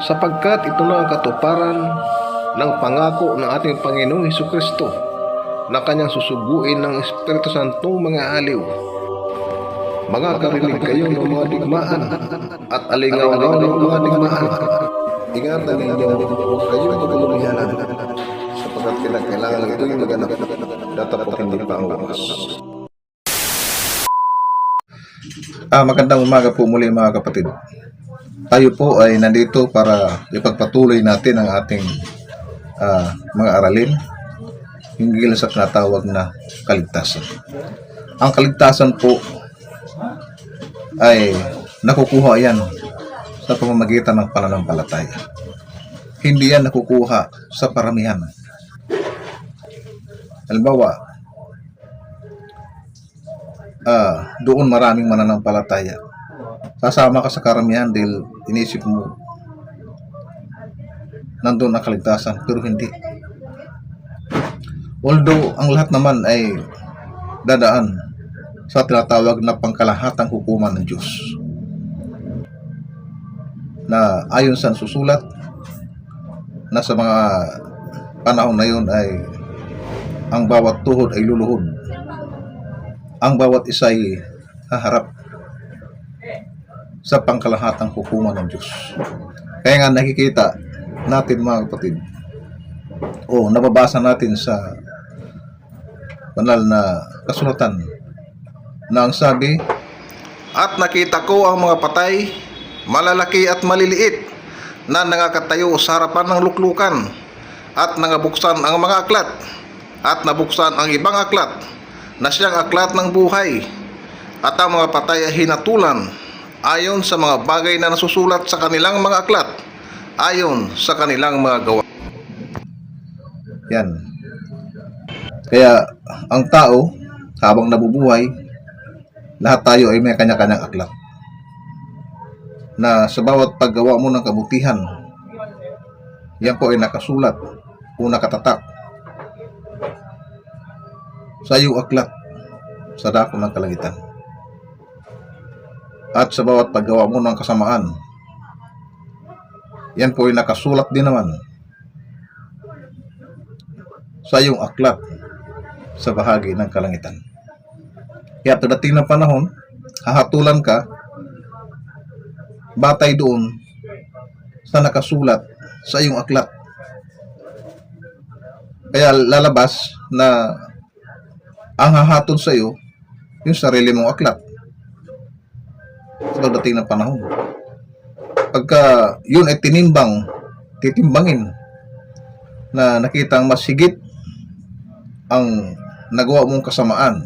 sapagkat ito na ang katuparan ng pangako ng ating Panginoong Hesukristo na kanyang susuguin ng Espiritu Santong mga aliw. Makakarinig kayo ng mga digmaan at alingaw-ngaw ng mga digmaan. Ingatan ninyo, huwag kayong magulumihanan, sapagkat kailangan ito'y maganap, datapot hindi pa ang wakas. Magandang umaga po muli mga kapatid. Tayo po ay nandito para ipagpatuloy natin ang ating mga aralin hinggil sa tinatawag na kaligtasan. Ang kaligtasan po ay nakukuha yan sa pamamagitan ng pananampalataya. Hindi yan nakukuha sa paramihan. Halimbawa, doon maraming mananampalataya. Sasama ka sa karamihan dahil inisip mo nandun ang kaligtasan, pero hindi. Although ang lahat naman ay dadaan sa tinatawag na pangkalahatang hukuman ng Diyos, na ayon sa susulat na sa mga panahon na yun ay ang bawat tuhod ay luluhod, ang bawat isa ay haharap sa pangkalahatang hukuman ng Diyos. Kaya nga nakikita natin mga kapatid, o nababasa natin sa banal na kasulatan na ang sabi, "At nakita ko ang mga patay, malalaki at maliliit, na nangakatayo sa harapan ng luklukan, at nangabuksan ang mga aklat, at nabuksan ang ibang aklat, na siyang aklat ng buhay, at ang mga patay ay hinatulan ayon sa mga bagay na nasusulat sa kanilang mga aklat, ayon sa kanilang mga gawa." Yan. Kaya ang tao, habang nabubuhay, lahat tayo ay may kanya-kanyang aklat, na sa bawat paggawa mo ng kabutihan, yan po ay nakasulat o nakatatak sa iyong aklat sa dako ng kalangitan. At sa bawat paggawa mo ng kasamaan, yan po ay nakasulat din naman sa iyong aklat sa bahagi ng kalangitan. Kaya pagdating ng panahon, hahatulan ka batay doon sa nakasulat sa iyong aklat. Kaya lalabas na ang hahatol sa iyo yung sarili mong aklat sa pagdating ng panahon. Pagka yun ay titimbangin na nakitang mas higit ang nagawa mong kasamaan,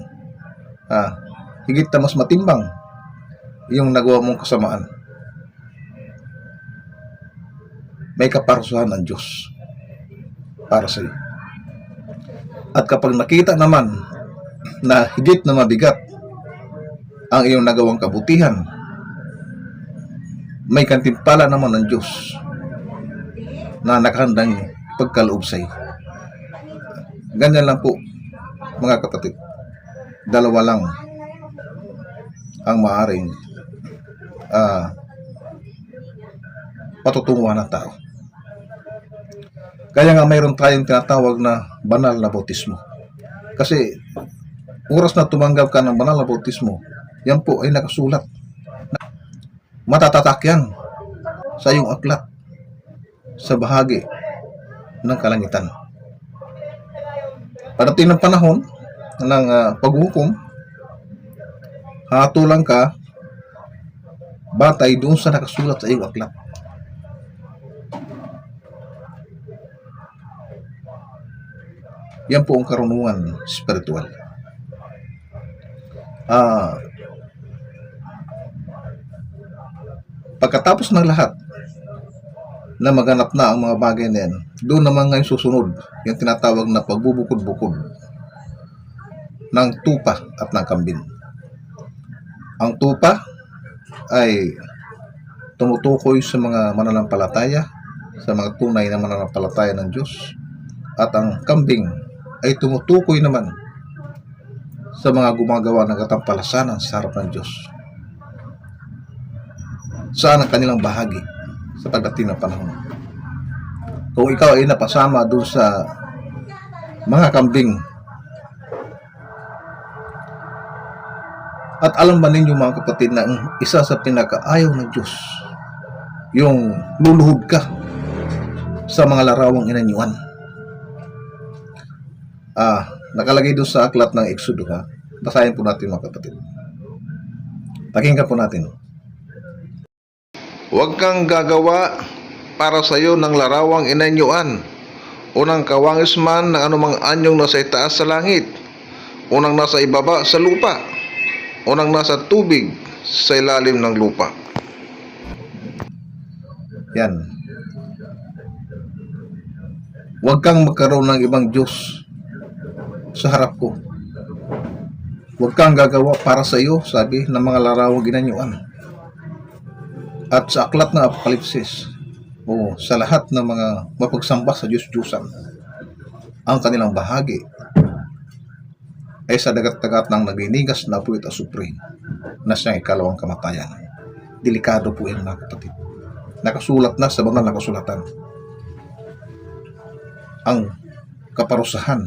higit na mas matimbang yung nagawa mong kasamaan, may kaparusahan ng Diyos para sa iyo. At kapag nakita naman na higit na mabigat ang iyong nagawang kabutihan, may kantimpala naman ng Diyos na nakahandang pagkaloob sa iyo. Ganyan lang po mga kapatid. Dalawa lang ang maaaring patutunguhan ng tao. Kaya nga mayroon tayong tinatawag na banal na bautismo. Kasi oras na tumanggap ka ng banal na bautismo, yan po ay nakasulat. Matatatak yan sa iyong aklat sa bahagi ng kalangitan. Pagdating ng panahon ng paghukom, hatulan ka batay doon sa nakasulat sa iyong aklat. Yan po ang karunungan spiritual. Pagkatapos ng lahat na maganap na ang mga bagay na yan, doon naman ngayon susunod yung tinatawag na pagbubukod-bukod ng tupa at ng kambing. Ang tupa ay tumutukoy sa mga mananampalataya, sa mga tunay na mananampalataya ng Diyos, at ang kambing ay tumutukoy naman sa mga gumagawa ng katampalasanan sa harap ng Diyos. Saan ang kanilang bahagi? sa pagdating ng panahon. Kung ikaw ay napasama doon sa mga kambing, at alam ba ninyo mga kapatid na ang isa sa pinakaayaw ng Diyos, yung luluhod ka sa mga larawang inanyuan. Nakalagay doon sa aklat ng Exodo, ha? Basahin po natin mga kapatid. Pakinggan po natin. Huwag kang gagawa para sa iyo ng larawang inanyuan, unang kawangis man ng anumang anyong nasa itaas sa langit, unang nasa ibaba sa lupa, unang nasa tubig sa ilalim ng lupa. Yan. Huwag kang magkaroon ng ibang Diyos sa harap ko. Huwag kang gagawa para sa iyo, sabi ng mga larawang ginanyuan. At sa aklat ng Apokalipsis, o sa lahat ng mga mapagsamba sa Diyos-Diyosan, ang kanilang bahagi ay sa dagat-dagat ng nagliligas na apoy at asupre na siyang ikalawang kamatayan. Delikado po yan mga kapatid. Nakasulat na sa banal na kasulatan ang kaparusahan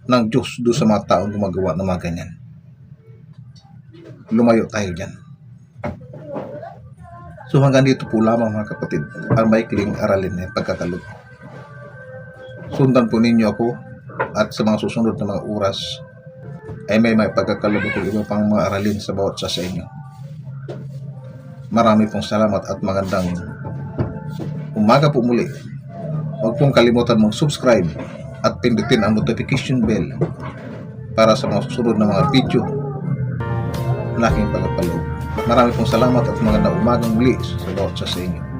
ng Diyos doon sa mga taong gumagawa ng mga ganyan. Lumayo tayo dyan. So hanggang dito po lamang mga kapatid ang maikling aralin ng pagkakalog. Sundan po ninyo ako at sa mga susunod na mga oras ay may pagkakalog ko iba pang mga aralin sa bawat sa inyo. Marami pong salamat at magandang umaga po muli. Huwag pong kalimutan mong subscribe at pindutin ang notification bell para sa mga susunod na mga video na aking pagkapaloob. Marami pong salamat at magandang umagang muli sa bawat sa inyo.